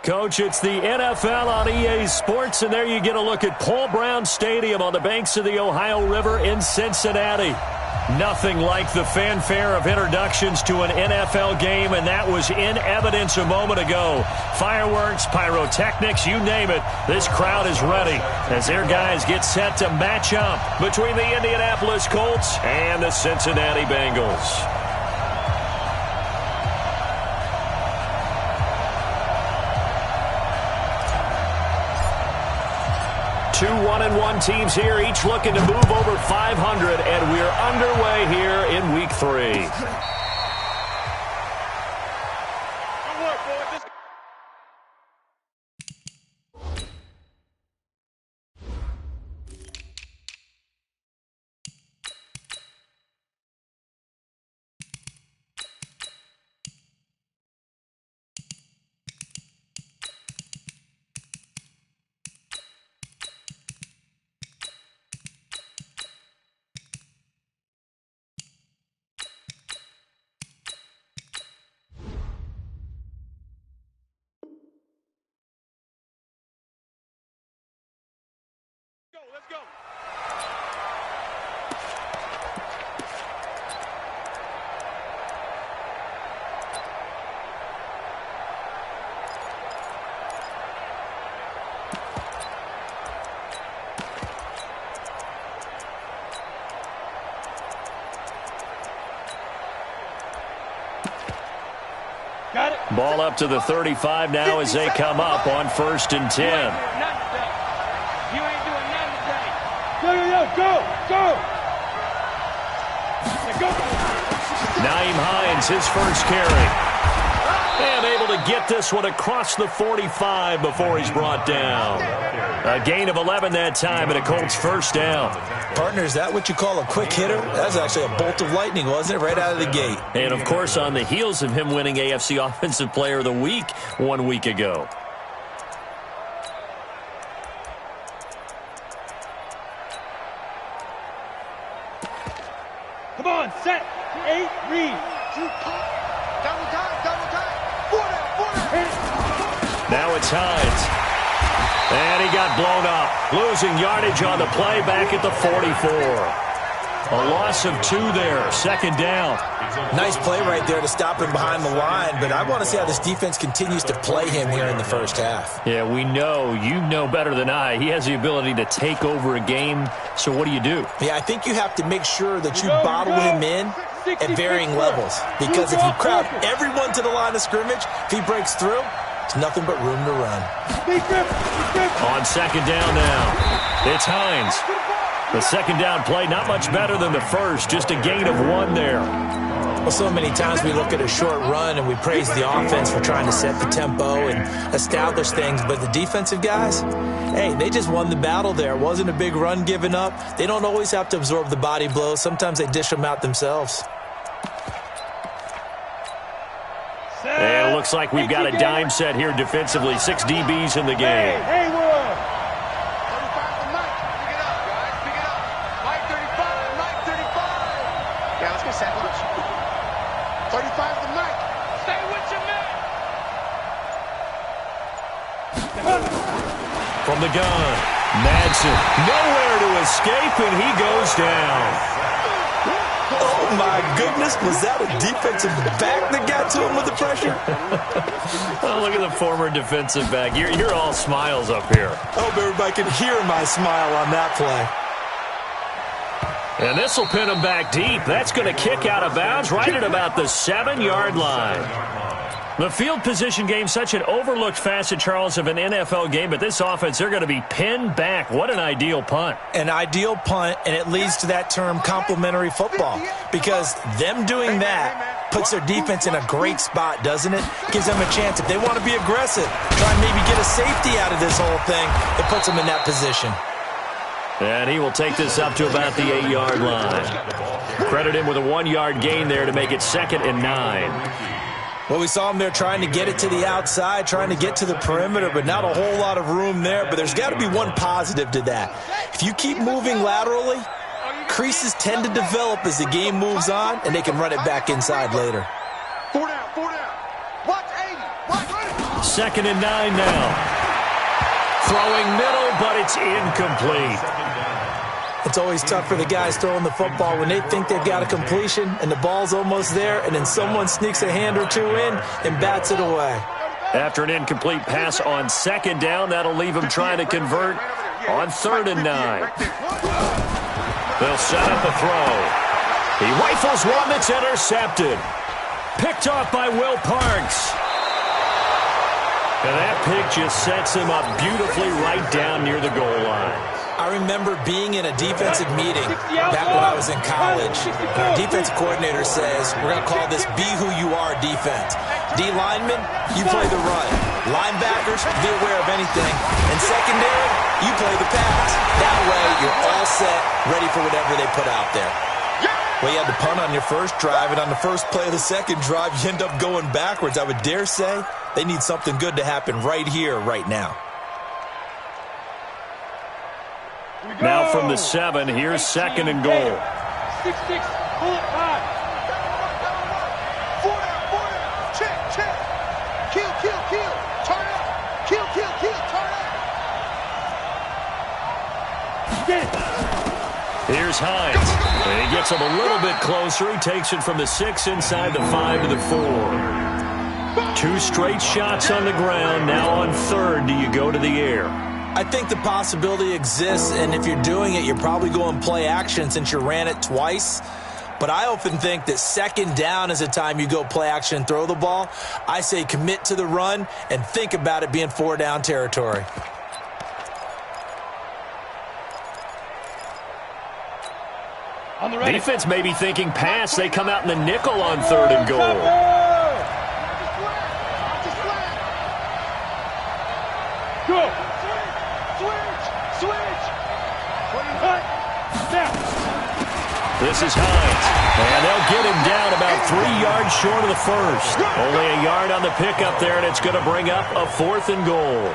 Coach. It's the NFL on EA Sports, and there you get a look at Paul Brown Stadium on the banks of the Ohio River in Cincinnati. Nothing like the fanfare of introductions to an NFL game, and that was in evidence a moment ago. Fireworks, pyrotechnics, you name it. This crowd is ready as their guys get set to match up between the Indianapolis Colts and the Cincinnati Bengals. Two 1-1 teams here, each looking to move over 500, and we're underway here in Week 3. Let's go. Got it. Ball up to the 35 now as they come up on 1st and 10. Go! Naeem Hines, his first carry. And able to get this one across the 45 before he's brought down. A gain of 11 that time and a Colts first down. Partner, is that what you call a quick hitter? That was actually a bolt of lightning, wasn't it? Right out of the gate. And, of course, on the heels of him winning AFC Offensive Player of the Week 1 week ago. Come on, set, 8, read. Double time. 4 down. Now it's Hines. And he got blown up. Losing yardage on the play back at the 44. A loss of 2 there, 2nd down. Nice play right there to stop him behind the line, but I want to see how this defense continues to play him here in the first half. Yeah, we know. You know better than I. He has the ability to take over a game, so what do you do? Yeah, I think you have to make sure that you bottle him in at varying levels, because if you crowd everyone to the line of scrimmage, if he breaks through, it's nothing but room to run. On 2nd down now, it's Hines. The 2nd down play, not much better than the first, just a gain of 1 there. Well, so many times we look at a short run and we praise the offense for trying to set the tempo and establish things, but the defensive guys, hey, they just won the battle there. It wasn't a big run given up. They don't always have to absorb the body blows. Sometimes they dish them out themselves. And it looks like we've got a dime set here defensively. 6 DBs in the game. Hey, From the gun, Madsen, nowhere to escape, and he goes down. Oh, my goodness. Was that a defensive back that got to him with the pressure? Oh, look at the former defensive back. You're all smiles up here. I hope everybody can hear my smile on that play. And this will pin him back deep. That's going to kick out of bounds right at about the 7-yard line. The field position game, such an overlooked facet, Charles, of an NFL game, but this offense, they're going to be pinned back. What an ideal punt. An ideal punt, and it leads to that term complementary football, because them doing that puts their defense in a great spot, doesn't it? Gives them a chance. If they want to be aggressive, try and maybe get a safety out of this whole thing, it puts them in that position. And he will take this up to about the 8-yard line. Credit him with a 1-yard gain there to make it 2nd and 9. Well, we saw him there trying to get it to the outside, trying to get to the perimeter, but not a whole lot of room there. But there's got to be one positive to that. If you keep moving laterally, creases tend to develop as the game moves on, and they can run it back inside later. 4 down. Watch 80. Watch 80. 2nd and 9 now. Throwing middle, but it's incomplete. It's always tough for the guys throwing the football when they think they've got a completion and the ball's almost there, and then someone sneaks a hand or two in and bats it away. After an incomplete pass on 2nd down, that'll leave him trying to convert on 3rd and 9. They'll set up the throw. He rifles one that's intercepted. Picked off by Will Parks. And that pick just sets him up beautifully right down near the goal line. I remember being in a defensive meeting back when I was in college. And our defensive coordinator says, we're going to call this Be Who You Are defense. D linemen, you play the run. Linebackers, be aware of anything. And secondary, you play the pass. That way, you're all set, ready for whatever they put out there. Well, you had to punt on your first drive, and on the first play of the second drive, you end up going backwards. I would dare say they need something good to happen right here, right now. Now from the 7, here's 2nd and goal. 6-6, pull it high. 4 down, check. Kill, turn up. Kill, turn up. Get it. Here's Hines. And he gets him a little bit closer. He takes it from the 6 inside the 5 to the 4. 2 straight shots on the ground. Now on 3rd, do you go to the air? I think the possibility exists, and if you're doing it, you're probably going play action since you ran it twice. But I often think that 2nd down is a time you go play action and throw the ball. I say commit to the run and think about it being 4 down territory. Defense may be thinking pass. They come out in the nickel on 3rd and goal. Go. Switch. This is Hines. And they'll get him down about 3 yards short of the first. Only a yard on the pickup there, and it's going to bring up a 4th and goal.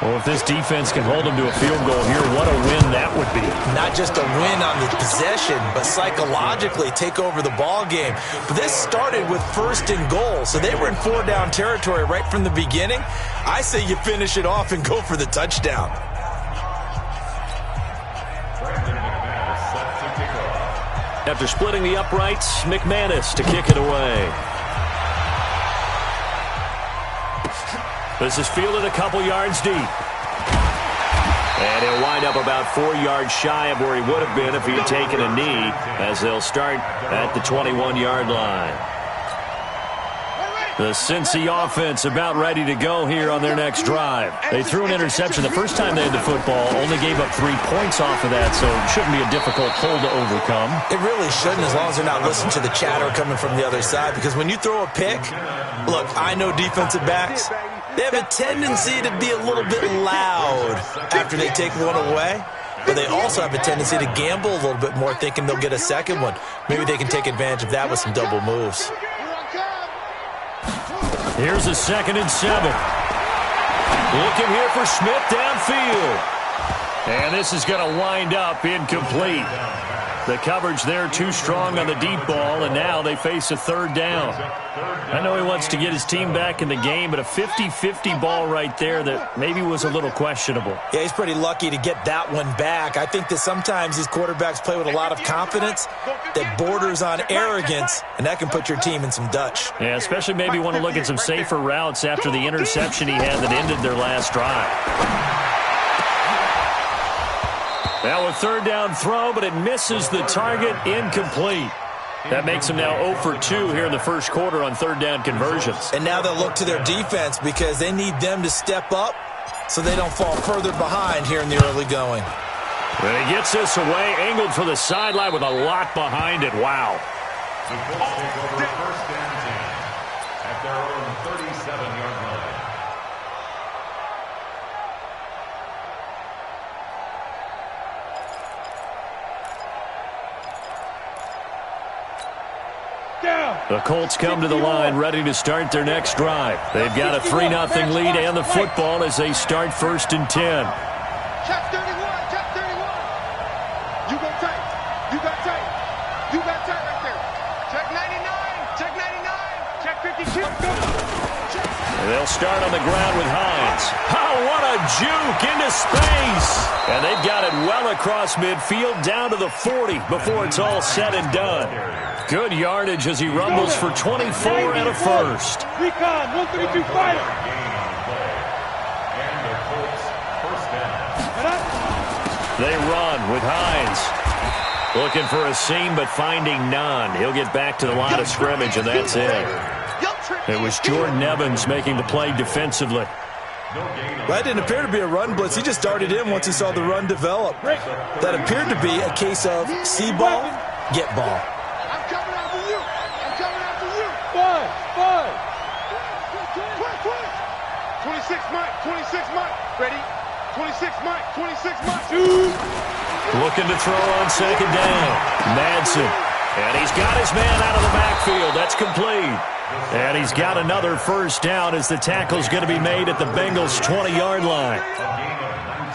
Well, if this defense can hold them to a field goal here, what a win that would be. Not just a win on the possession, but psychologically take over the ball game. But this started with 1st and goal, so they were in 4 down territory right from the beginning. I say you finish it off and go for the touchdown. After splitting the uprights, McManus to kick it away. This is fielded a couple yards deep. And he'll wind up about 4 yards shy of where he would have been if he had taken a knee, as they'll start at the 21-yard line. The Cincy offense about ready to go here on their next drive. They threw an interception the first time they had the football, only gave up 3 points off of that, so it shouldn't be a difficult hole to overcome. It really shouldn't, as long as they're not listening to the chatter coming from the other side, because when you throw a pick, look, I know defensive backs, they have a tendency to be a little bit loud after they take one away, but they also have a tendency to gamble a little bit more, thinking they'll get a second one. Maybe they can take advantage of that with some double moves. Here's a 2nd and 7. Looking here for Smith downfield. And this is going to wind up incomplete. The coverage there too strong on the deep ball, and now they face a 3rd down. I know he wants to get his team back in the game, but a 50-50 ball right there that maybe was a little questionable. Yeah, he's pretty lucky to get that one back. I think that sometimes these quarterbacks play with a lot of confidence that borders on arrogance, and that can put your team in some Dutch. Yeah, especially maybe want to look at some safer routes after the interception he had that ended their last drive. Now a 3rd down throw, but it misses the target, incomplete. That makes them now 0 for 2 here in the first quarter on 3rd down conversions. And now they'll look to their defense because they need them to step up so they don't fall further behind here in the early going. And he gets this away, angled for the sideline with a lot behind it. Wow. The Colts take over 1st and 10 at their own 37-yard line. The Colts come to the line ready to start their next drive. They've got a 3-0 lead and the football as they start 1st and 10. Check 31. You go tight. You got tight. You got tight right there. Check 99. Check 99. Check 52. They'll start on the ground with Hines. Oh, what a juke into space. And they've got it well across midfield down to the 40 before it's all said and done. Good yardage as he rumbles for 24 and a first. Recon, 132 fighter. And the Colts first down. They run with Hines. Looking for a seam, but finding none. He'll get back to the line of scrimmage, and that's it. It was Jordan Evans making the play defensively. That didn't appear to be a run blitz. He just darted in once he saw the run develop. That appeared to be a case of see ball, get ball. I'm coming after you. I'm coming after you. Five. 26 Mike. 26 Mike. Ready? 26 Mike. 26 Mike. Looking to throw on second down. Madsen. And he's got his man out of the backfield. That's complete. And he's got another first down as the tackle's going to be made at the Bengals' 20-yard line.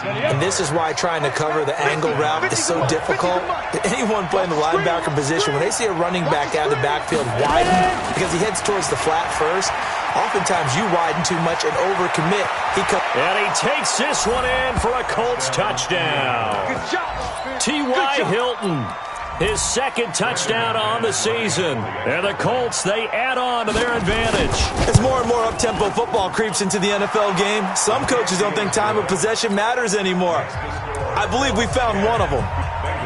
And this is why trying to cover the angle route is so difficult. Anyone playing the linebacker position, when they see a running back out of the backfield widen because he heads towards the flat first, oftentimes you widen too much and overcommit. And he takes this one in for a Colts touchdown. T.Y. Hilton. His second touchdown on the season. And the Colts, they add on to their advantage. As more and more up-tempo football creeps into the NFL game, some coaches don't think time of possession matters anymore. I believe we found one of them.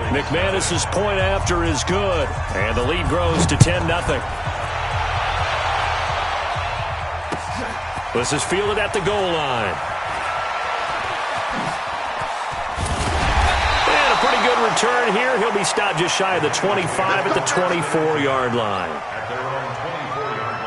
McManus's point after is good. And the lead grows to 10-0. This is fielded at the goal line. Pretty good return here. He'll be stopped just shy of the 25 at the 24-yard line. At their own 24-yard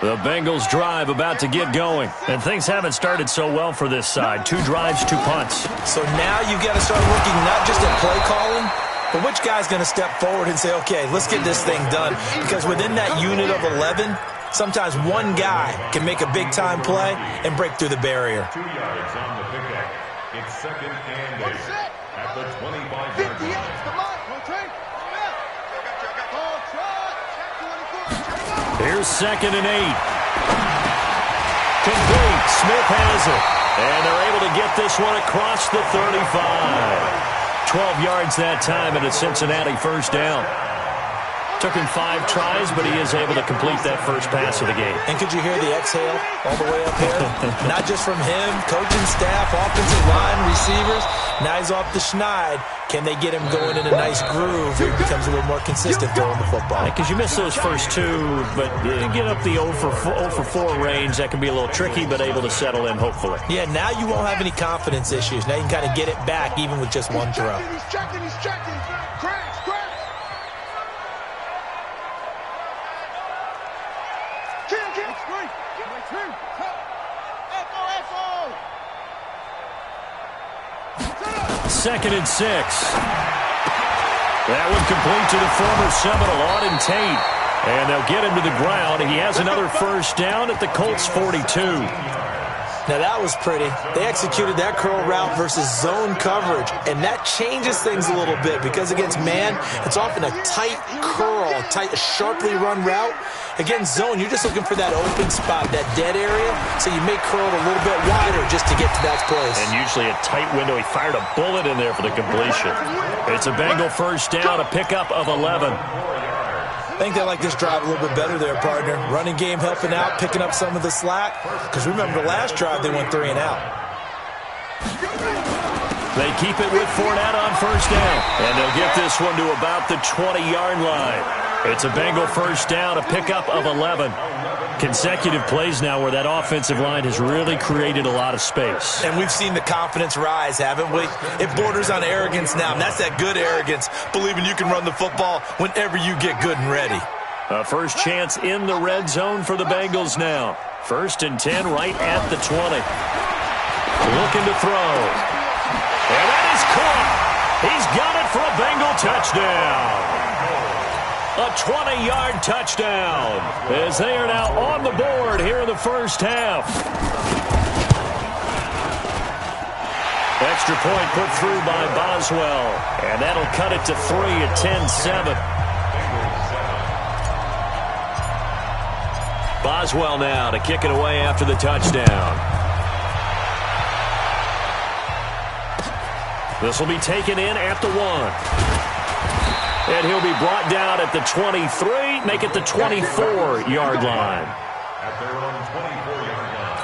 line. The Bengals drive about to get going. And things haven't started so well for this side. 2 drives, 2 punts. So now you've got to start looking not just at play calling, but which guy's going to step forward and say, okay, let's get this thing done. Because within that unit of 11, sometimes one guy can make a big-time play and break through the barrier. 2 yards on the pickup. It's second and 8 at the 25-yard line. Here's second and 8. Complete. Smith has it. And they're able to get this one across the 35. 12 yards that time and a Cincinnati first down. Took him 5 tries, but he is able to complete that first pass of the game. And could you hear the exhale all the way up here? Not just from him, coaching staff, offensive line, receivers. Now he's off the schneid. Can they get him going in a nice groove where he becomes a little more consistent throwing the football? Because you miss those first 2, but you get up the 0 for 4 range. That can be a little tricky, but able to settle in, hopefully. Yeah, now you won't have any confidence issues. Now you can kind of get it back even with just one throw. He's checking. Crash. Second and 6. That one complete to the former Seminole, Auden Tate. And they'll get him to the ground. He has another first down at the Colts 42. Now that was pretty. They executed that curl route versus zone coverage, and that changes things a little bit because against man, it's often a tight curl, a sharply run route. Against zone, you're just looking for that open spot, that dead area, so you may curl it a little bit wider just to get to that place. And usually a tight window. He fired a bullet in there for the completion. It's a Bengal first down, a pickup of 11. I think they like this drive a little bit better there, partner. Running game helping out, picking up some of the slack. Because remember, the last drive they went 3 and out. They keep it with Fournette on first down. And they'll get this one to about the 20-yard line. It's a Bengal first down, a pickup of 11. Consecutive plays now where that offensive line has really created a lot of space. And we've seen the confidence rise, haven't we? It borders on arrogance now, and that's that good arrogance, believing you can run the football whenever you get good and ready. A first chance in the red zone for the Bengals now. First and 10 right at the 20. Looking to throw. And that is caught. He's got it for a Bengal touchdown. A 20-yard touchdown as they are now on the board here in the first half. Extra point put through by Boswell. And that'll cut it to 3 at 10-7. Boswell now to kick it away after the touchdown. This will be taken in at the 1. And he'll be brought down at the 23, make it the 24-yard line. At their own 24-yard line.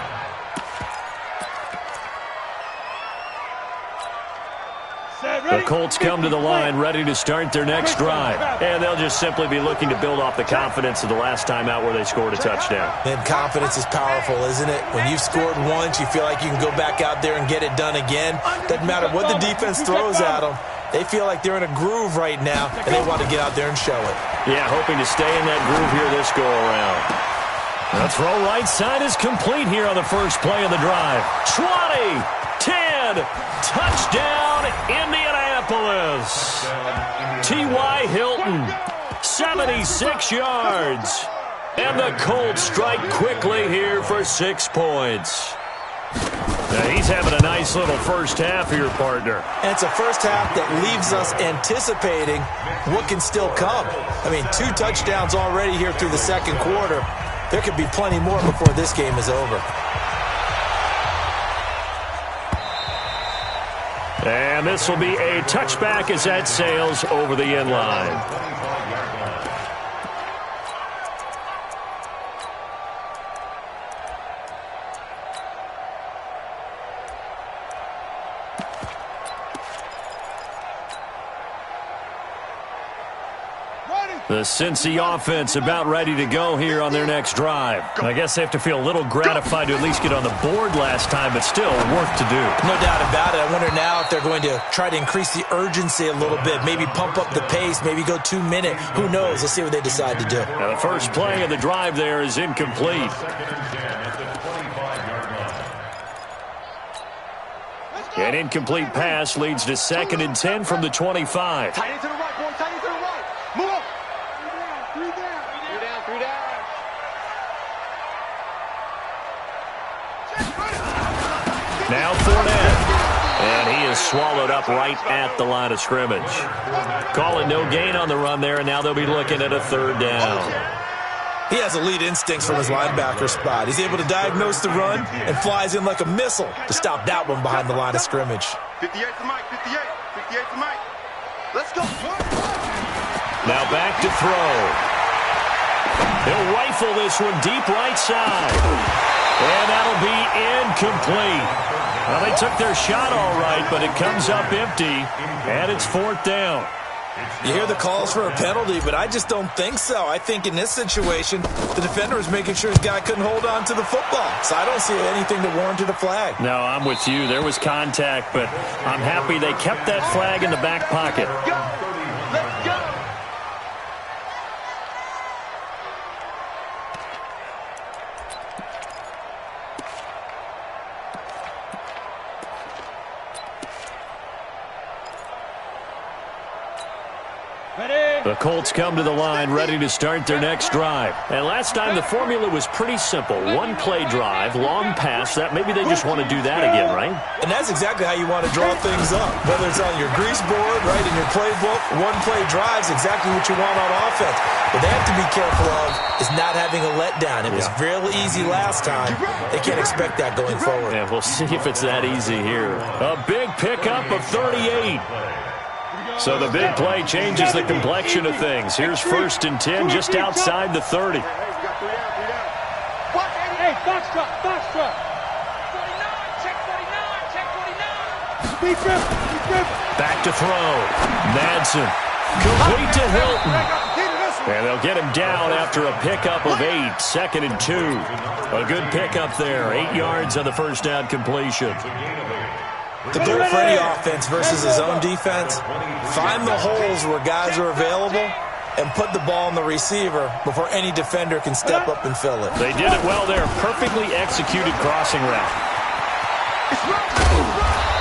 The Colts come to the line ready to start their next drive. And they'll just simply be looking to build off the confidence of the last time out where they scored a touchdown. And confidence is powerful, isn't it? When you've scored once, you feel like you can go back out there and get it done again. Doesn't matter what the defense throws at them. They feel like they're in a groove right now, and they want to get out there and show it. Yeah, hoping to stay in that groove here this go-around. The throw right side is complete here on the first play of the drive. 20, 10, touchdown, Indianapolis. T.Y. Hilton, 76 yards. And the Colts strike quickly here for 6 points. Now he's having a nice little first half here, partner. And it's a first half that leaves us anticipating what can still come. I mean, 2 touchdowns already here through the second quarter. There could be plenty more before this game is over. And this will be a touchback as that sails over the end line. The Cincy offense about ready to go here on their next drive. I guess they have to feel a little gratified to at least get on the board last time, but still work to do. No doubt about it. I wonder now if they're going to try to increase the urgency a little bit, maybe pump up the pace, maybe go 2-minute. Who knows? Let's see what they decide to do. Now the first play of the drive there is incomplete. An incomplete pass leads to 2nd and 10 from the 25. Tight end to the right, boy. Tight end to the right. Move up. 3 down. 3 down. Now Fournette. And he is swallowed up right at the line of scrimmage. Calling no gain on the run there, and now they'll be looking at a 3rd down. He has elite instincts from his linebacker spot. He's able to diagnose the run and flies in like a missile to stop that one behind the line of scrimmage. 58 to Mike. 58 to Mike. Let's go. Now back to throw. He'll rifle this one deep right side. And that'll be incomplete. Well, they took their shot all right, but it comes up empty, and it's 4th down. You hear the calls for a penalty, but I just don't think so. I think in this situation, the defender was making sure his guy couldn't hold on to the football. So I don't see anything that warranted a flag. No, I'm with you. There was contact, but I'm happy they kept that flag in the back pocket. Let's go. The Colts come to the line ready to start their next drive. And last time the formula was pretty simple. 1-play drive, long pass. That maybe they just want to do that again, right? And that's exactly how you want to draw things up. Whether it's on your grease board, right, in your playbook, 1-play drive's exactly what you want on offense. What they have to be careful of is not having a letdown. It was real easy last time. They can't expect that going forward. Yeah, we'll see if it's that easy here. A big pickup of 38. So the big play changes the complexion of things. Here's 1st and 10 just outside the 30. Hey, box truck. 49, check 49. Be driven. Back to throw. Madsen. Complete to Hilton. And they'll get him down after a pickup of 8. 2nd and 2. A good pickup there. 8 yards on the first down completion. The goal for any offense versus his own defense, find the holes where guys are available and put the ball in the receiver before any defender can step up and fill it. They did it well there. Perfectly executed crossing route.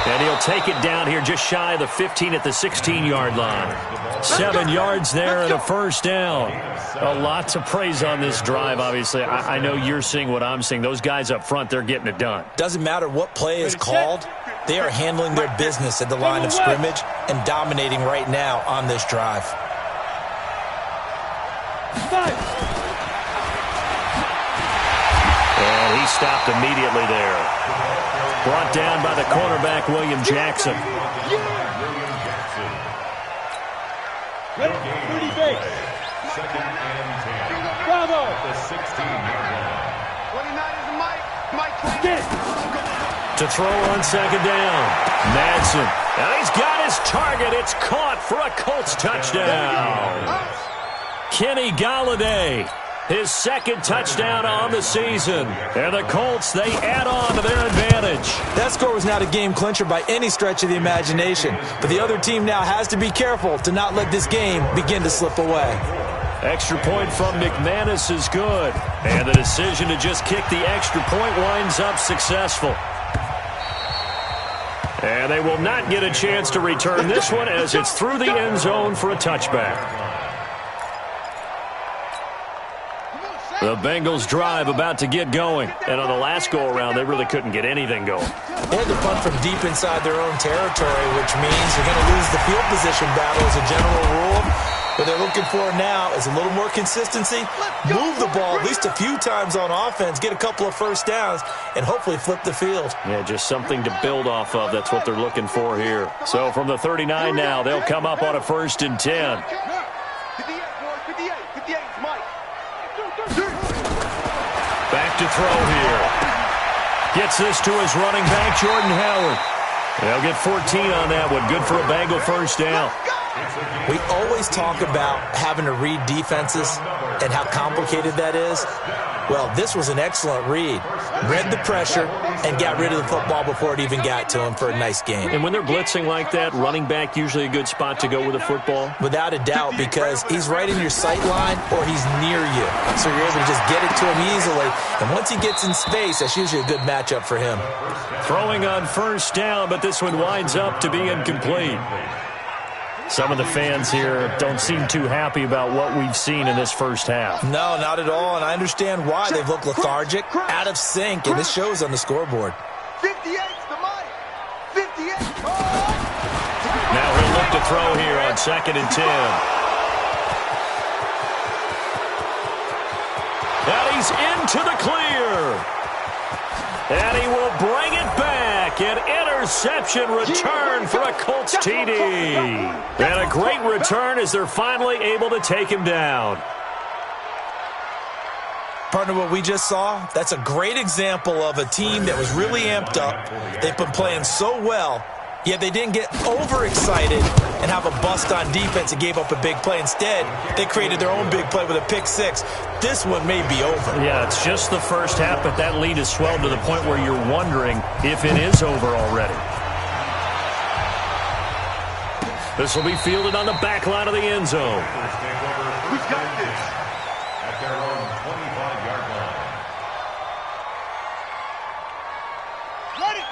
And he'll take it down here just shy of the 15 at the 16-yard line. 7 yards there and a first down. A lot to praise on this drive, obviously. I know you're seeing what I'm seeing. Those guys up front, they're getting it done. Doesn't matter what play is called. They are handling their business at the line of scrimmage and dominating right now on this drive. And he stopped immediately there. Brought down by the cornerback, William Jackson. Pretty base. Second and 10. Bravo. The 16-yard line. 29 is Mike. Get it. To throw on second down. Madsen. And he's got his target. It's caught for a Colts touchdown. Kenny Golladay, his second touchdown on the season. And the Colts, they add on to their advantage. That score was not a game clincher by any stretch of the imagination. But the other team now has to be careful to not let this game begin to slip away. Extra point from McManus is good. And the decision to just kick the extra point winds up successful. And they will not get a chance to return this one as it's through the end zone for a touchback. The Bengals drive about to get going. And on the last go-around, they really couldn't get anything going. They had to punt from deep inside their own territory, which means they're going to lose the field position battle as a general rule. What they're looking for now is a little more consistency, move the ball at least a few times on offense, get a couple of first downs, and hopefully flip the field. Yeah, just something to build off of. That's what they're looking for here. So from the 39 now, they'll come up on a 1st and 10. 58 is Mike. Back to throw here. Gets this to his running back, Jordan Howard. They'll get 14 on that one. Good for a Bengal first down. We always talk about having to read defenses and how complicated that is. Well, this was an excellent read. Read the pressure and got rid of the football before it even got to him for a nice gain. And when they're blitzing like that, running back usually a good spot to go with a football? Without a doubt, because he's right in your sight line or he's near you. So you're able to just get it to him easily. And once he gets in space, that's usually a good matchup for him. Throwing on first down, but this one winds up to be incomplete. Some of the fans here don't seem too happy about what we've seen in this first half. No, not at all, and I understand why. They've looked lethargic, out of sync, and this shows on the scoreboard. 58's the Mike. 58. Now he'll look to throw here on 2nd and 10. And he's into the clear. And he will bring it back. An interception return for a Colts TD. And a great return as they're finally able to take him down. Partner, what we just saw, that's a great example of a team that was really amped up. They've been playing so well, yet they didn't get overexcited and have a bust on defense and gave up a big play. Instead, they created their own big play with a pick six. This one may be over. Yeah, it's just the first half, but that lead has swelled to the point where you're wondering if it is over already. This will be fielded on the back line of the end zone. Who's got this? At their own 25-yard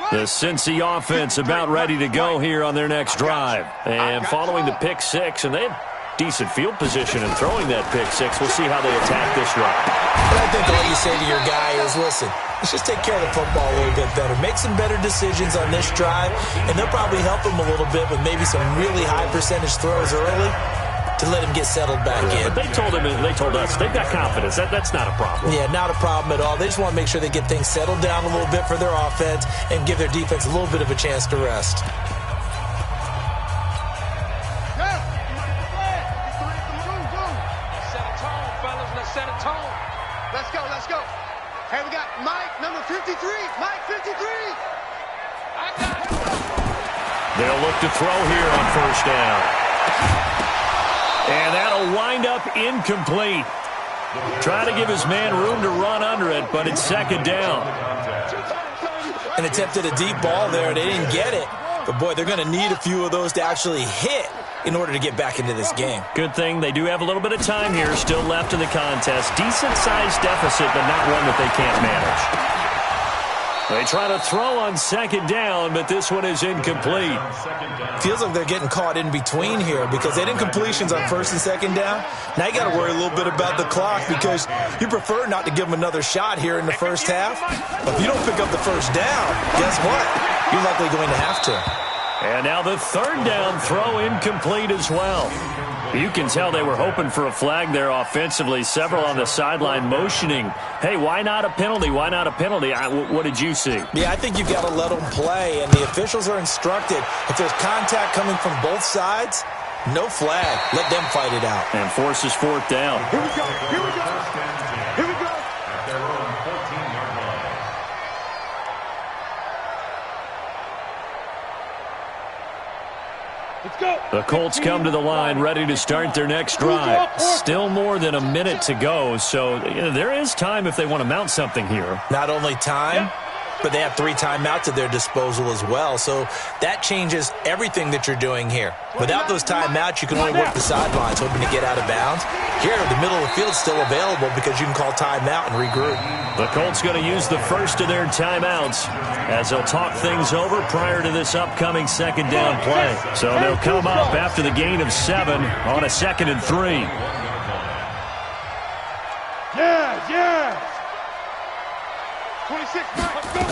line. The Cincy offense about ready to go here on their next drive. And following the pick six, and they have decent field position in throwing that pick six. We'll see how they attack this drive. But I think all you say to your guy is, listen, let's just take care of the football a little bit better. Make some better decisions on this drive, and they'll probably help him a little bit with maybe some really high percentage throws early to let him get settled back in. But they told us, they've got confidence. That's not a problem. Yeah, not a problem at all. They just want to make sure they get things settled down a little bit for their offense and give their defense a little bit of a chance to rest. Let's go. Hey, we got Mike, number 53. Mike, 53. I got it. They'll look to throw here on first down. And that'll wind up incomplete. Trying to give his man room to run under it, but it's 2nd down. And attempted a deep ball there. They didn't get it. But, boy, they're going to need a few of those to actually hit in order to get back into this game. Good thing they do have a little bit of time here still left in the contest. Decent-sized deficit, but not one that they can't manage. They try to throw on 2nd down, but this one is incomplete. Feels like they're getting caught in between here because they didn't completions on 1st and 2nd down. Now you got to worry a little bit about the clock because you prefer not to give them another shot here in the first half. But if you don't pick up the first down, guess what? You're likely going to have to. And now the 3rd down throw incomplete as well. You can tell they were hoping for a flag there offensively. Several on the sideline motioning, hey, why not a penalty? Why not a penalty? What did you see? Yeah, I think you've got to let them play, and the officials are instructed. If there's contact coming from both sides, no flag. Let them fight it out. And forces fourth down. Here we go. Here we go. Here we go. At their own 14-yard line. Let's go. The Colts come to the line ready to start their next drive. Still more than a minute to go, so there is time if they want to mount something here. Not only time, but they have 3 timeouts at their disposal as well. So that changes everything that you're doing here. Without those timeouts, you can only work the sidelines, hoping to get out of bounds. Here, the middle of the field is still available because you can call timeout and regroup. The Colts going to use the first of their timeouts as they'll talk things over prior to this upcoming second down play. So they'll come up after the gain of 7 on a 2nd and 3. Yeah. 26, let's go.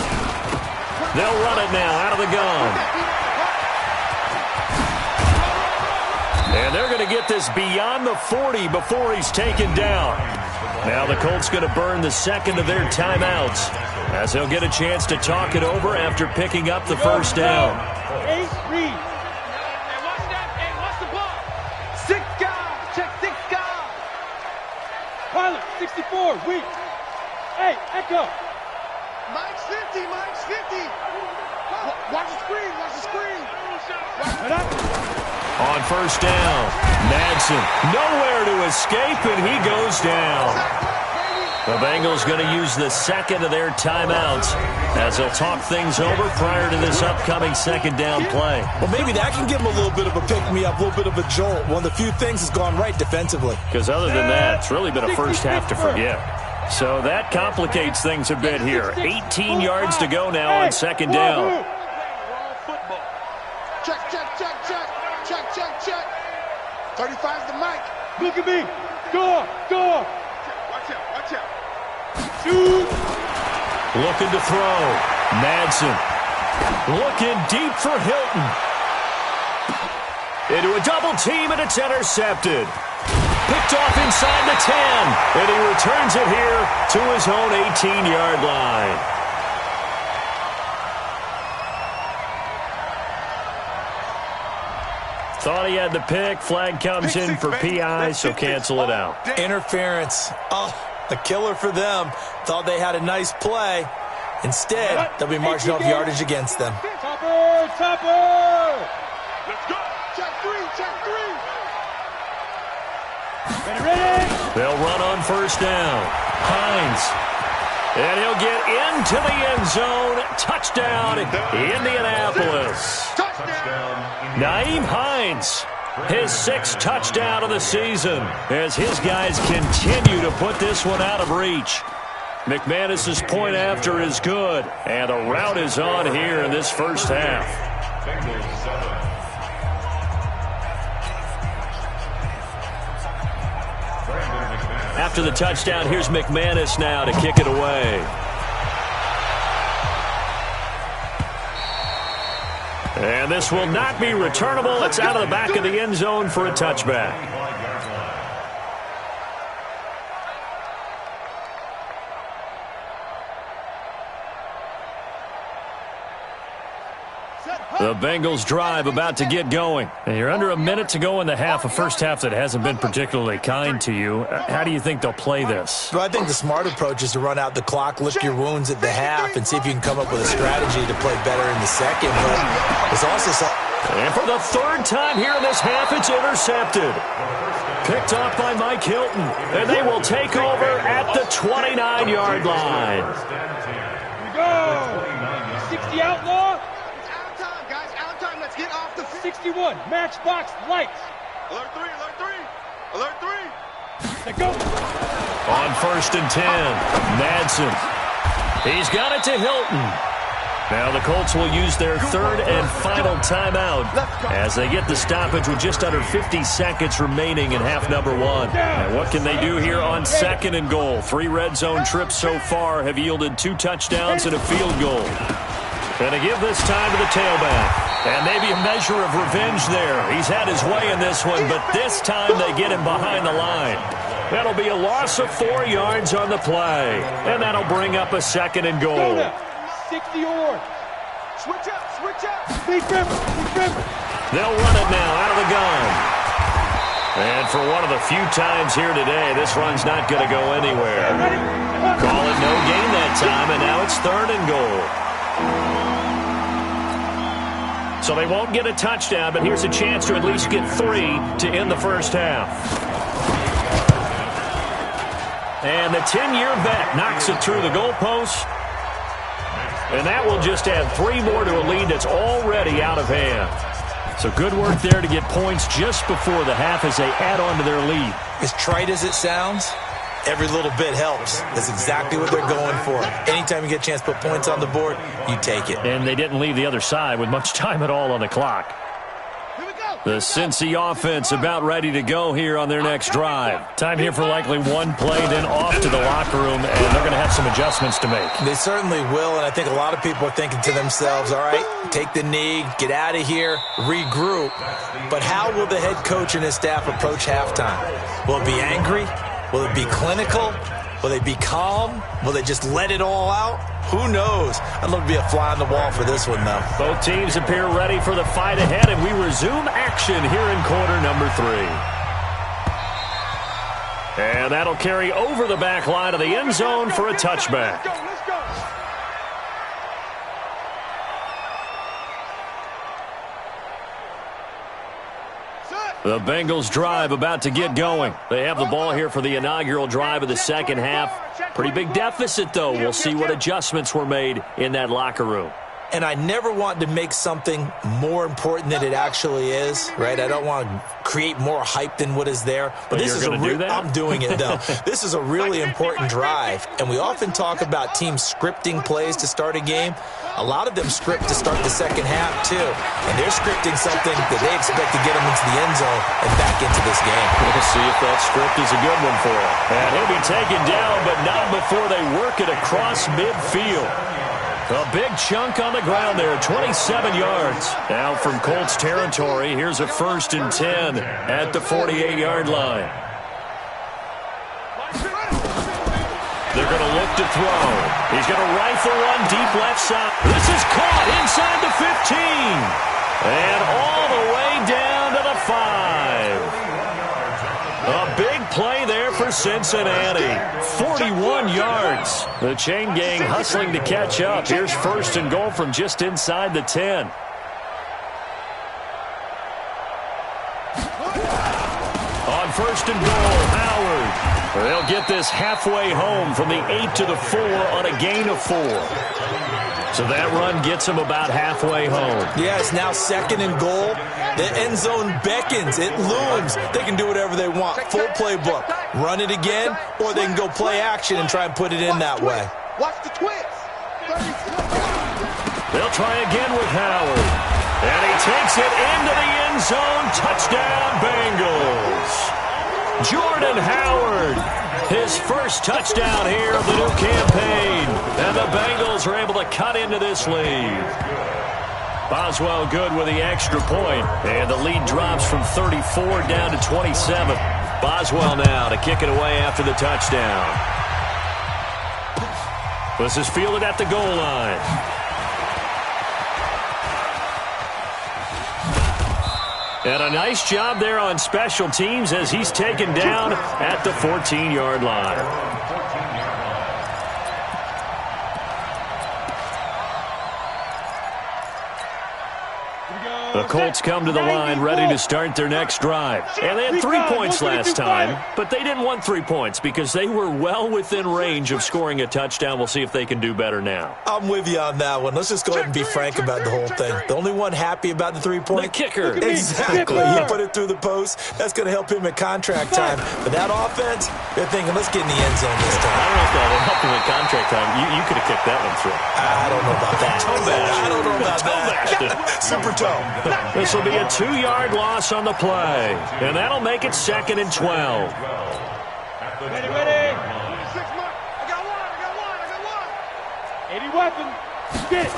They'll run it now out of the gun. And they're going to get this beyond the 40 before he's taken down. Now the Colts going to burn the second of their timeouts as they'll get a chance to talk it over after picking up the first down. 8 read. Hey, watch that. Hey, watch the ball. 6 guys. Check 6 guys. Pilot, 64, weak. Hey, Echo. Mike's 50, Mike's 50. Watch the screen, watch the screen. On first down, Madsen nowhere to escape, and he goes down. The Bengals going to use the second of their timeouts as they'll talk things over prior to this upcoming second down play. Well, maybe that can give them a little bit of a pick-me-up, a little bit of a jolt. One of the few things has gone right defensively. Because other than that, it's really been a first half to forget. So that complicates things a bit here. 18 yards to go now on second down. Check. 35's the mic. Look at me. Go. Watch out. Shoot. Looking to throw. Madsen. Looking deep for Hilton. Into a double team, and it's intercepted. Picked off inside the 10, and he returns it here to his own 18-yard line. Thought he had the pick. Flag comes in for PI, so cancel it out. Interference. Oh, a killer for them. Thought they had a nice play. Instead, they'll be marching off yardage against them. Topper! Let's go! Check 3! Ready! They'll run on first down. Hines. And he'll get into the end zone. Touchdown, Indianapolis. Nyheim Hines, his 6th touchdown of the season as his guys continue to put this one out of reach. McManus's point after is good, and the route is on here in this first half. After the touchdown, here's McManus now to kick it away. And this will not be returnable. It's out of the back of the end zone for a touchback. The Bengals drive about to get going. And you're under a minute to go in the half, a first half that hasn't been particularly kind to you. How do you think they'll play this? Well, I think the smart approach is to run out the clock, lick your wounds at the half, and see if you can come up with a strategy to play better in the second. But there's also some... And for the 3rd time here in this half, it's intercepted. Picked off by Mike Hilton. And they will take over at the 29-yard line. Here we go. 60 outlaw. Get off the 61. Matchbox lights. Alert 3. Let's go. On first and 10, Madsen. He's got it to Hilton. Now the Colts will use their 3rd and final timeout as they get the stoppage with just under 50 seconds remaining in half number 1. And what can they do here on 2nd and goal? 3 red zone trips so far have yielded 2 touchdowns and a field goal. Going to give this time to the tailback. And maybe a measure of revenge there. He's had his way in this one, but this time they get him behind the line. That'll be a loss of 4 yards on the play. And that'll bring up a 2nd and goal. 60 or switch up, switch up. Big river. They'll run it now out of the gun. And for one of the few times here today, this run's not going to go anywhere. Call it no gain that time, and now it's 3rd and goal. So they won't get a touchdown, but here's a chance to at least get 3 to end the first half. And the 10-year vet knocks it through the goalpost. And that will just add 3 more to a lead that's already out of hand. So good work there to get points just before the half as they add on to their lead. As trite as it sounds, every little bit helps. That's exactly what they're going for. Anytime you get a chance to put points on the board, you take it. And they didn't leave the other side with much time at all on the clock. The Cincy offense about ready to go here on their next drive. Time here for likely one play, then off to the locker room, and they're going to have some adjustments to make. They certainly will, and I think a lot of people are thinking to themselves, all right, take the knee, get out of here, regroup. But how will the head coach and his staff approach halftime? Will it be angry? Will it be clinical? Will they be calm? Will they just let it all out? Who knows? I'd love to be a fly on the wall for this one, though. Both teams appear ready for the fight ahead, and we resume action here in quarter number 3. And that'll carry over the back line of the end zone for a touchback. Let's go. The Bengals drive about to get going. They have the ball here for the inaugural drive of the second half. Pretty big deficit, though. We'll see what adjustments were made in that locker room. And I never want to make something more important than it actually is, right? I don't want to create more hype than what is there. But this is I'm doing it, though. This is a really important drive. And we often talk about teams scripting plays to start a game. A lot of them script to start the second half, too. And they're scripting something that they expect to get them into the end zone and back into this game. We'll see if that script is a good one for him. And he'll be taken down, but not before they work it across midfield. A big chunk on the ground there, 27 yards. Now from Colts territory, here's a 1st and 10 at the 48-yard line. They're going to look to throw. He's going to rifle one deep left side. This is caught inside the 15. And all the way down to the 5. A big play there for Cincinnati. 41 yards. The chain gang hustling to catch up. Here's 1st and goal from just inside the 10. On 1st and goal, Howard. They'll get this halfway home from the 8 to the 4 on a gain of 4. So that run gets them about halfway home. Yeah, it's now 2nd and goal. The end zone beckons. It looms. They can do whatever they want. Full playbook. Run it again, or they can go play action and try and put it in that way. Watch the twist. They'll try again with Howard. And he takes it into the end zone. Touchdown, Bengals. Jordan Howard, his first touchdown here of the new campaign. And the Bengals are able to cut into this lead. Boswell good with the extra point. And the lead drops from 34 down to 27. Boswell now to kick it away after the touchdown. This is fielded at the goal line. And a nice job there on special teams as he's taken down at the 14-yard line. The Colts come to the line ready to start their next drive. And they had 3 points last time, but they didn't want 3 points because they were well within range of scoring a touchdown. We'll see if they can do better now. I'm with you on that one. Let's just go ahead and be frank about the whole thing. The only one happy about the 3-point? The kicker. Exactly. He put it through the post. That's going to help him at contract time. But that offense, they're thinking, let's get in the end zone this time. I don't know if that will help him at contract time. You could have kicked that one through. I don't know about that. Toe bash. I don't know about that. Super toe. This will be a 2-yard loss on the play. And that'll make it 2nd and 12. Ready. 6 mark. I got one. 80 weapon. Get it.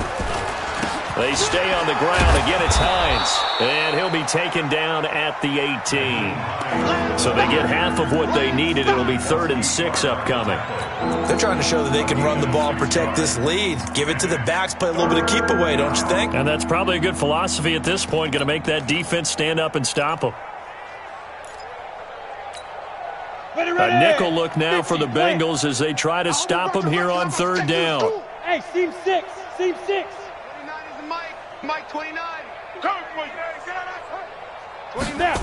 They stay on the ground. Again, it's Hines. And he'll be taken down at the 18. So they get half of what they needed. It'll be 3rd and 6 upcoming. They're trying to show that they can run the ball and protect this lead. Give it to the backs, play a little bit of keep away, don't you think? And that's probably a good philosophy at this point. Going to make that defense stand up and stop them. A nickel look now for the Bengals as they try to stop them here on 3rd down. Hey, seam 6. Seam 6. 29 is the Mike. Mike 29. Come on, 29.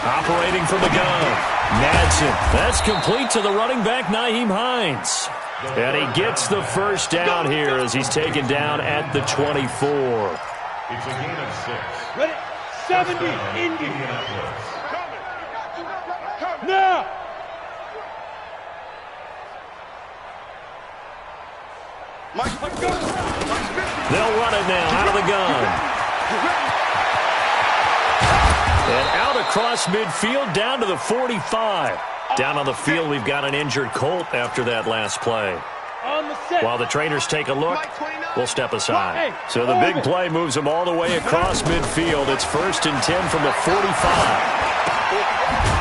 Operating from the gun. Madsen. That's complete to the running back, Nyheim Hines. And he gets the first down here as he's taken down at the 24. It's a gain of 6. Ready? 70. Indy. Now. They'll run it now out of the gun. And out across midfield down to the 45. Down on the field, we've got an injured Colt after that last play. While the trainers take a look, we'll step aside. So the big play moves them all the way across midfield. It's 1st and 10 from the 45.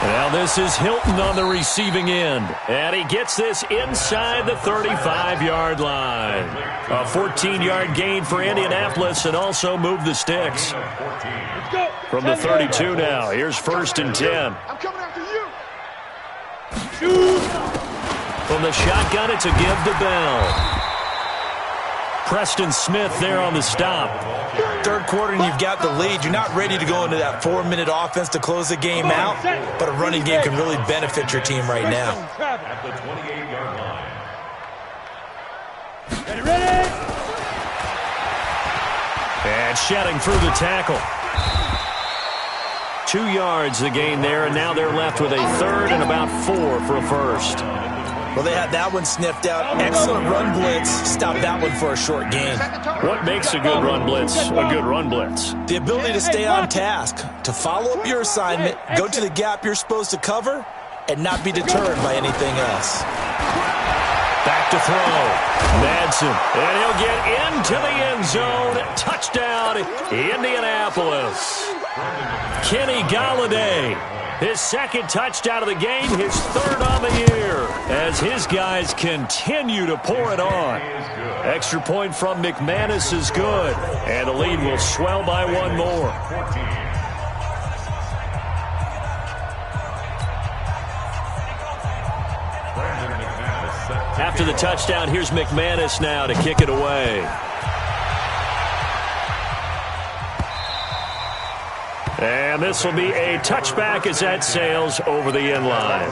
Now this is Hilton on the receiving end. And he gets this inside the 35-yard line. A 14-yard gain for Indianapolis and also move the sticks. From the 32 now, here's 1st and 10. I'm coming after you. From the shotgun, it's a give to Bell. Preston Smith there on the stop. 3rd quarter and you've got the lead. You're not ready to go into that 4-minute offense to close the game out, but a running game can really benefit your team right now. At the 28-yard line. Ready? And shedding through the tackle. 2 yards the gain there, and now they're left with a 3rd and about 4 for a first. Well, they had that one sniffed out. Excellent run blitz. Stop that one for a short gain. What makes a good run blitz a good run blitz? The ability to stay on task, to follow up your assignment, go to the gap you're supposed to cover, and not be deterred by anything else. Back to throw. Madsen. And he'll get into the end zone. Touchdown, Indianapolis. Kenny Galladay. His 2nd touchdown of the game, his 3rd on the year, as his guys continue to pour it on. Extra point from McManus is good, and the lead will swell by 1 more. After the touchdown, here's McManus now to kick it away. And this will be a touchback as that sails over the end line.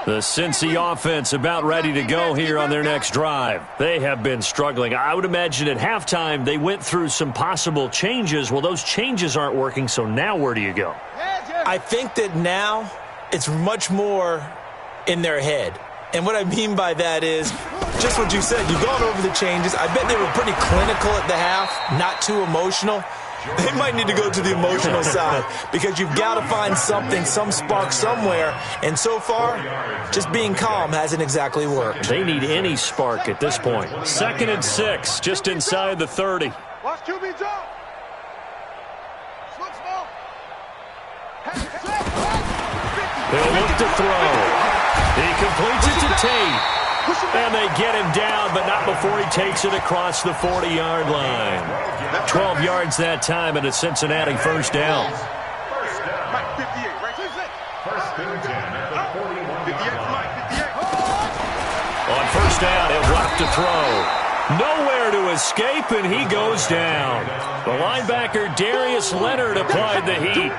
The Cincy offense about ready to go here on their next drive. They have been struggling. I would imagine at halftime they went through some possible changes. Well, those changes aren't working, so now where do you go? I think that now it's much more in their head. And what I mean by that is just what you said. You've gone over the changes. I bet they were pretty clinical at the half, not too emotional. They might need to go to the emotional side because you've got to find something, some spark somewhere. And so far, just being calm hasn't exactly worked. They need any spark at this point. 2nd and 6, just inside the 30. Watch QB drop. Switch ball. He'll look to throw. He completes it to Tate. And they get him down, but not before he takes it across the 40-yard line. 12 yards that time, and a Cincinnati 1st down. Mike 58, right? 1st and 10 at the 41-yard line. 58, Mike 58. On 1st down, he'll drop to throw. Nowhere to escape, and he goes down. The linebacker, Darius Leonard, applied the heat.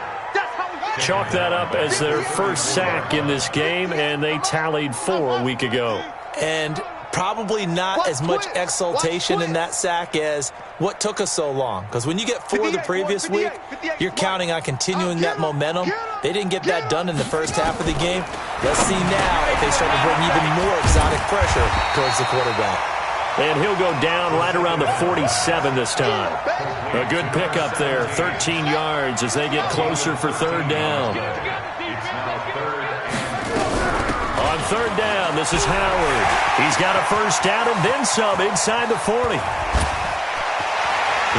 Chalk that up as their 1st sack in this game, and they tallied 4 a week ago. And probably not as much exultation in that sack as what took us so long. Because when you get 4 the previous week, you're counting on continuing that momentum. They didn't get that done in the first half of the game. Let's see now if they start to bring even more exotic pressure towards the quarterback. And he'll go down right around the 47 this time. A good pickup there, 13 yards as they get closer for 3rd down. On 3rd this is Howard. He's got a first down and then some inside the 40. There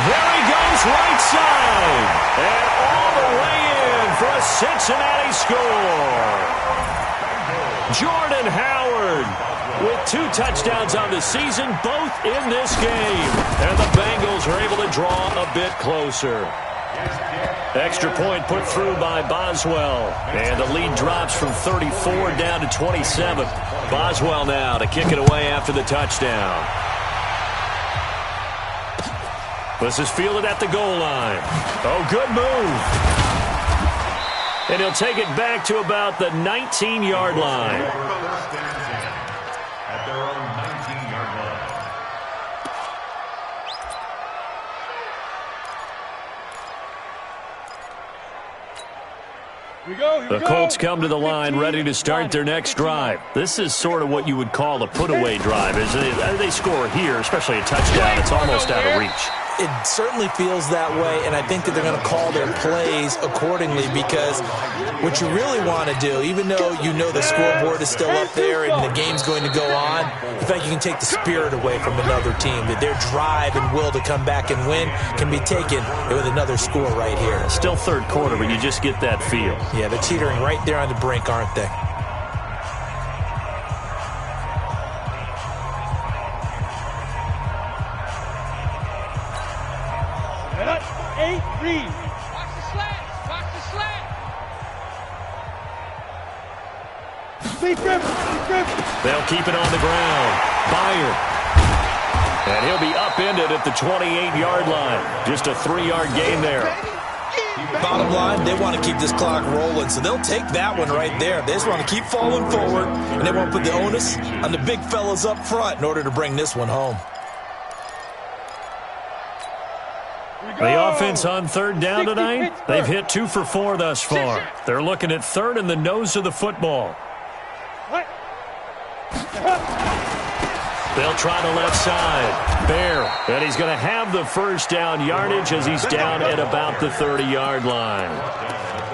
he goes right side. And all the way in for a Cincinnati score. Jordan Howard with 2 touchdowns on the season, both in this game. And the Bengals are able to draw a bit closer. Extra point put through by Boswell. And the lead drops from 34 down to 27. Boswell now to kick it away after the touchdown. This is fielded at the goal line. Oh, good move. And he'll take it back to about the 19-yard line. At their own 19-yard line. The Colts come to the line ready to start their next drive. This is sort of what you would call a put-away drive. As they score here, especially a touchdown, it's almost out of reach. It certainly feels that way, and I think that they're going to call their plays accordingly, because what you really want to do, even though you know the scoreboard is still up there and the game's going to go on, in fact, you can take the spirit away from another team, that their drive and will to come back and win can be taken with another score right here. Still third quarter, but you just get that feel. Yeah, they're teetering right there on the brink, aren't they? Read. Watch the slant. Watch the slant. Deep rip. They'll keep it on the ground. Byard. And he'll be upended at the 28-yard line. Just a 3-yard gain there. Bottom line, they want to keep this clock rolling, so they'll take that one right there. They just want to keep falling forward, and they want to put the onus on the big fellas up front in order to bring this one home. The offense on third down tonight, they've hit 2 for 4 thus far. They're looking at third in the nose of the football. They'll try the left side. Bear, and he's going to have the first down yardage as he's down at about the 30-yard line.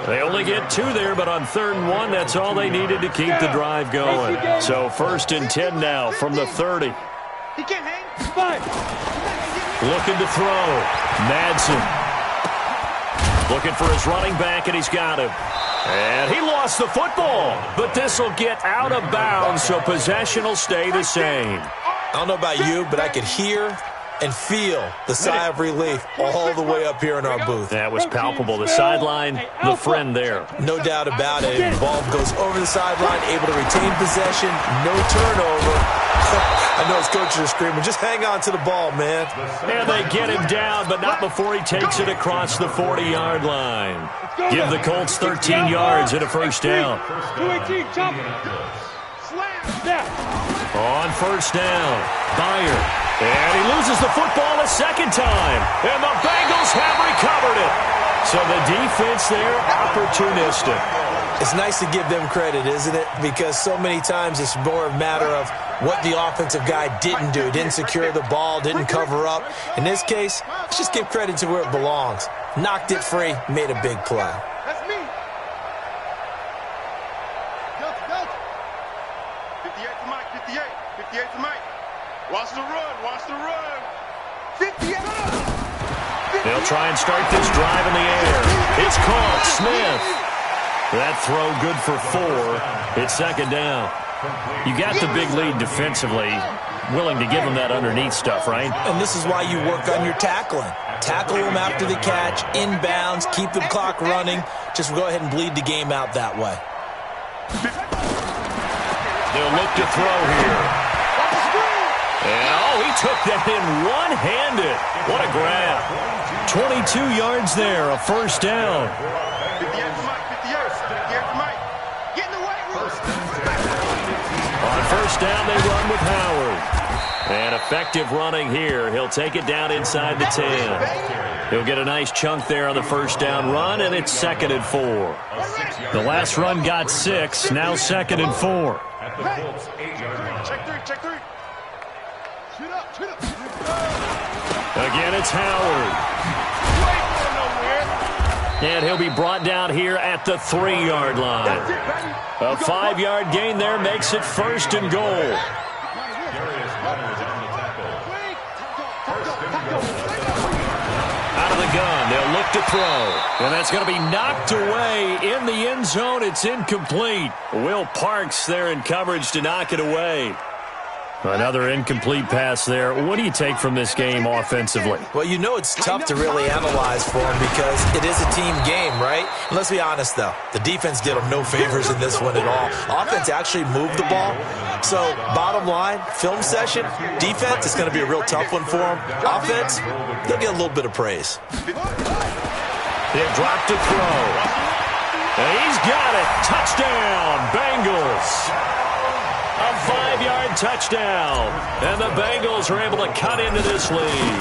They only get 2 there, but on 3rd and 1, that's all they needed to keep the drive going. So 1st and 10 now from the 30. He can't hang. Looking to throw. Madsen. Looking for his running back, and he's got him. And he lost the football, but this will get out of bounds, so possession will stay the same. I don't know about you, but I could hear and feel the sigh of relief all the way up here in our booth. That was palpable. The sideline, the friend there. No doubt about it. And ball goes over the sideline, able to retain possession, no turnover. I know his coaches are screaming, just hang on to the ball, man. And they get him down, but not before he takes it across the 40-yard line. Give the Colts 13 yards and a first down. 218, chop. On first down, Byard. And he loses the football a second time. And the Bengals have recovered it. So the defense there, opportunistic. It's nice to give them credit, isn't it? Because so many times it's more a matter of what the offensive guy didn't do. Didn't secure the ball, didn't cover up. In this case, let's just give credit to where it belongs. Knocked it free, made a big play. That's me. 58 to Mike, 58. 58 to Mike. Watch the run, watch the run. 58. They'll try and start this drive in the air. It's caught. Smith. That throw good for 4. It's second down. You got the big lead defensively. Willing to give them that underneath stuff, right? And this is why you work on your tackling. Tackle them after the catch, inbounds, keep the clock running. Just go ahead and bleed the game out that way. They'll look to throw here. And, he took that in one-handed. What a grab. 22 yards there, a first down. 58 to Mike, 58 to Mike. Get in the way, Roots. On first down, they run with Howard. And effective running here. He'll take it down inside the 10. He'll get a nice chunk there on the first down run, and it's 2nd and 4. The last run got 6, now 2nd and 4. Check 3. Shoot up. Again, it's Howard. And he'll be brought down here at the 3-yard line. A 5-yard gain there makes it 1st and goal. Out of the gun, they'll look to throw. And that's going to be knocked away in the end zone. It's incomplete. Will Parks there in coverage to knock it away. Another incomplete pass there. What do you take from this game offensively? Well, you know it's tough to really analyze for them because it is a team game, right? And let's be honest, though. The defense did them no favors in this one at all. Offense actually moved the ball. So, bottom line, film session, defense is going to be a real tough one for them. Offense, they'll get a little bit of praise. They dropped to throw. And he's got it. Touchdown, Bengals. A 5-yard touchdown. And the Bengals are able to cut into this lead.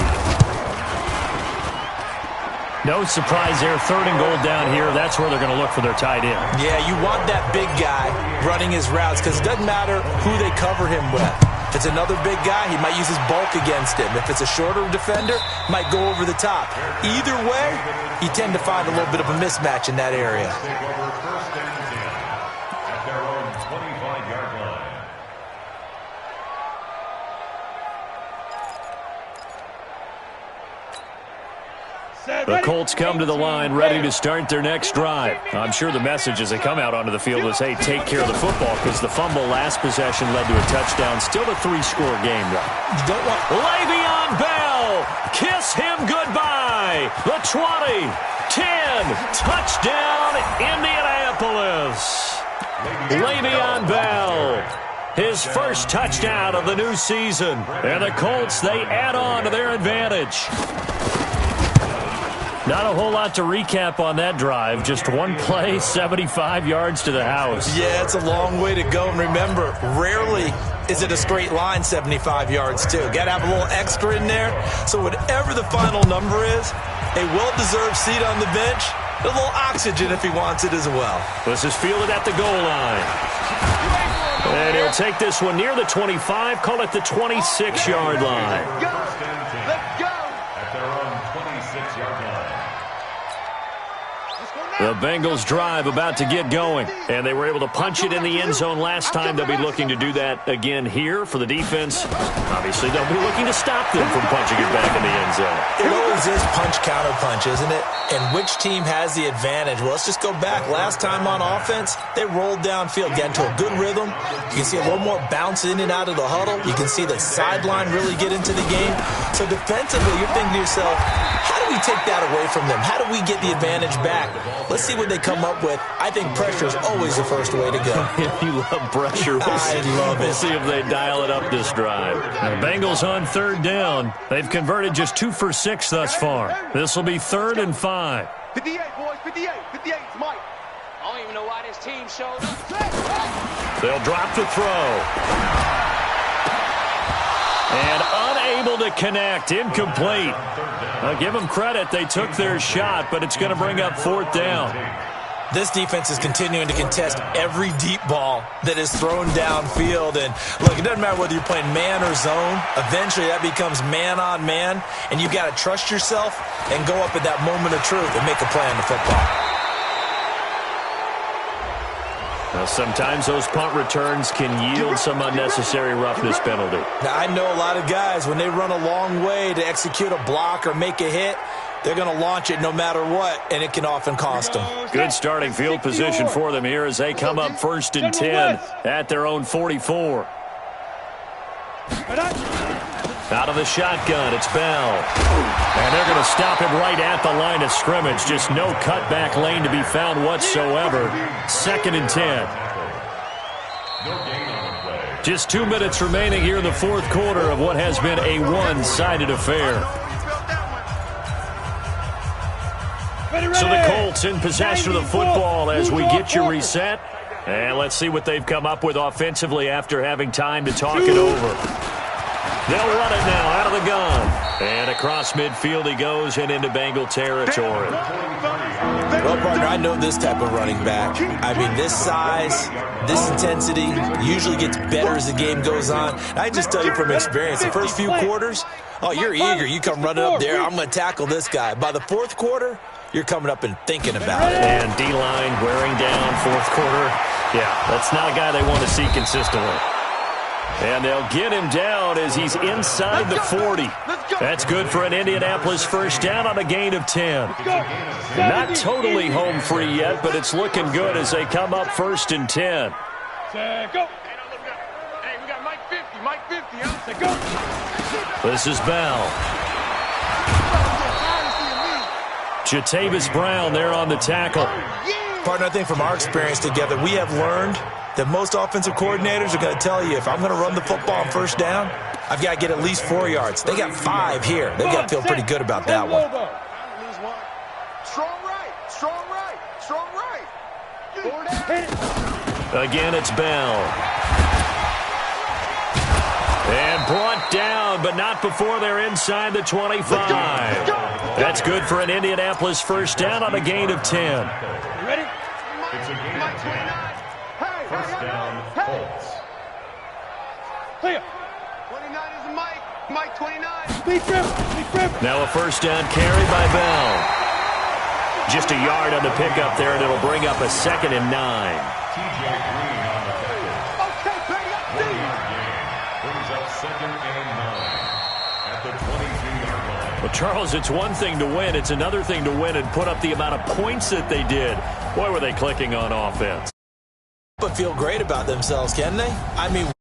No surprise there. 3rd and goal down here. That's where they're going to look for their tight end. Yeah, you want that big guy running his routes because it doesn't matter who they cover him with. If it's another big guy, he might use his bulk against him. If it's a shorter defender, might go over the top. Either way, you tend to find a little bit of a mismatch in that area. The Colts come to the line ready to start their next drive. I'm sure the message as they come out onto the field is, hey, take care of the football, because the fumble last possession led to a touchdown. Still a 3-score game, though. You don't want Le'Veon Bell, kiss him goodbye. The 20, 10, touchdown, Indianapolis. Le'Veon Bell, his first touchdown of the new season. And the Colts, they add on to their advantage. Not a whole lot to recap on that drive. Just one play, 75 yards to the house. Yeah, it's a long way to go. And remember, rarely is it a straight line 75 yards, too. Got to have a little extra in there. So whatever the final number is, a well-deserved seat on the bench, a little oxygen if he wants it as well. This is fielded at the goal line. And he'll take this one near the 25, call it the 26-yard line. Let's go. At their own 26-yard line. The Bengals drive about to get going, and they were able to punch it in the end zone last time. They'll be looking to do that again here for the defense. Obviously, they'll be looking to stop them from punching it back in the end zone. It always is punch-counter-punch, isn't it? And which team has the advantage? Well, let's just go back. Last time on offense, they rolled downfield, got into a good rhythm. You can see a little more bounce in and out of the huddle. You can see the sideline really get into the game. So defensively, you're thinking to yourself, how do we take that away from them? How do we get the advantage back? Let's see what they come up with. I think pressure is always the first way to go. You love pressure. I love it. We'll see if they dial it up this drive. The Bengals on 3rd down. They've converted just 2 for 6 thus far. This will be 3rd and 5. 58, boys, 58. 58 is Mike. I don't even know why this team showed up. They'll drop to throw. And unable to connect. Incomplete. I'll give them credit. They took their shot, but it's going to bring up 4th down. This defense is continuing to contest every deep ball that is thrown downfield. And, look, it doesn't matter whether you're playing man or zone. Eventually, that becomes man-on-man, and you've got to trust yourself and go up at that moment of truth and make a play on the football. Now, sometimes those punt returns can yield some unnecessary roughness penalty. Now, I know a lot of guys, when they run a long way to execute a block or make a hit, they're going to launch it no matter what, and it can often cost them. Good starting field position for them here as they come up 1st and 10 at their own 44. Out of the shotgun, it's Bell. And they're going to stop him right at the line of scrimmage. Just no cutback lane to be found whatsoever. 2nd and 10. Just 2 minutes remaining here in the 4th quarter of what has been a one-sided affair. So the Colts in possession of the football as we get you reset. And let's see what they've come up with offensively after having time to talk it over. They'll run it now out of the gun. And across midfield he goes and into Bengal territory. Well, partner, I know this type of running back. I mean, this size, this intensity usually gets better as the game goes on. I just tell you from experience, the first few quarters, oh, you're eager. You come running up there, I'm going to tackle this guy. By the 4th quarter, you're coming up and thinking about it. And D-line wearing down fourth quarter. Yeah, that's not a guy they want to see consistently. And they'll get him down as he's inside the 40. That's good for an Indianapolis first down on a gain of 10. Not totally home free yet, but it's looking good as they come up first and 10. Go. Hey, we got Mike 50. Mike 50, huh? Go. This is Bell. Jatavis Brown there on the tackle. Partner, I think from our experience together, we have learned that most offensive coordinators are going to tell you, if I'm going to run the football on first down, I've got to get at least 4 yards. They got 5 here. They've got to feel pretty good about that one. Strong right. Strong right. Strong right. Again, it's Bell. And brought down, but not before they're inside the 25. That's good for an Indianapolis first down on a gain of 10. You ready? It's a gain of 10. First down, Colts. Clear. 29 is Mike. Mike 29. Speed trim. Now a first down carry by Bell. Just a yard on the pickup there, and it'll bring up a 2nd and 9. TJ Green on the tackle. Okay, bring up D. 1-yard gain. Brings up 2nd and 9 at the 22-yard line. Well, Charles, it's one thing to win. It's another thing to win and put up the amount of points that they did. Boy, were they clicking on offense. But feel great about themselves, can they? I mean,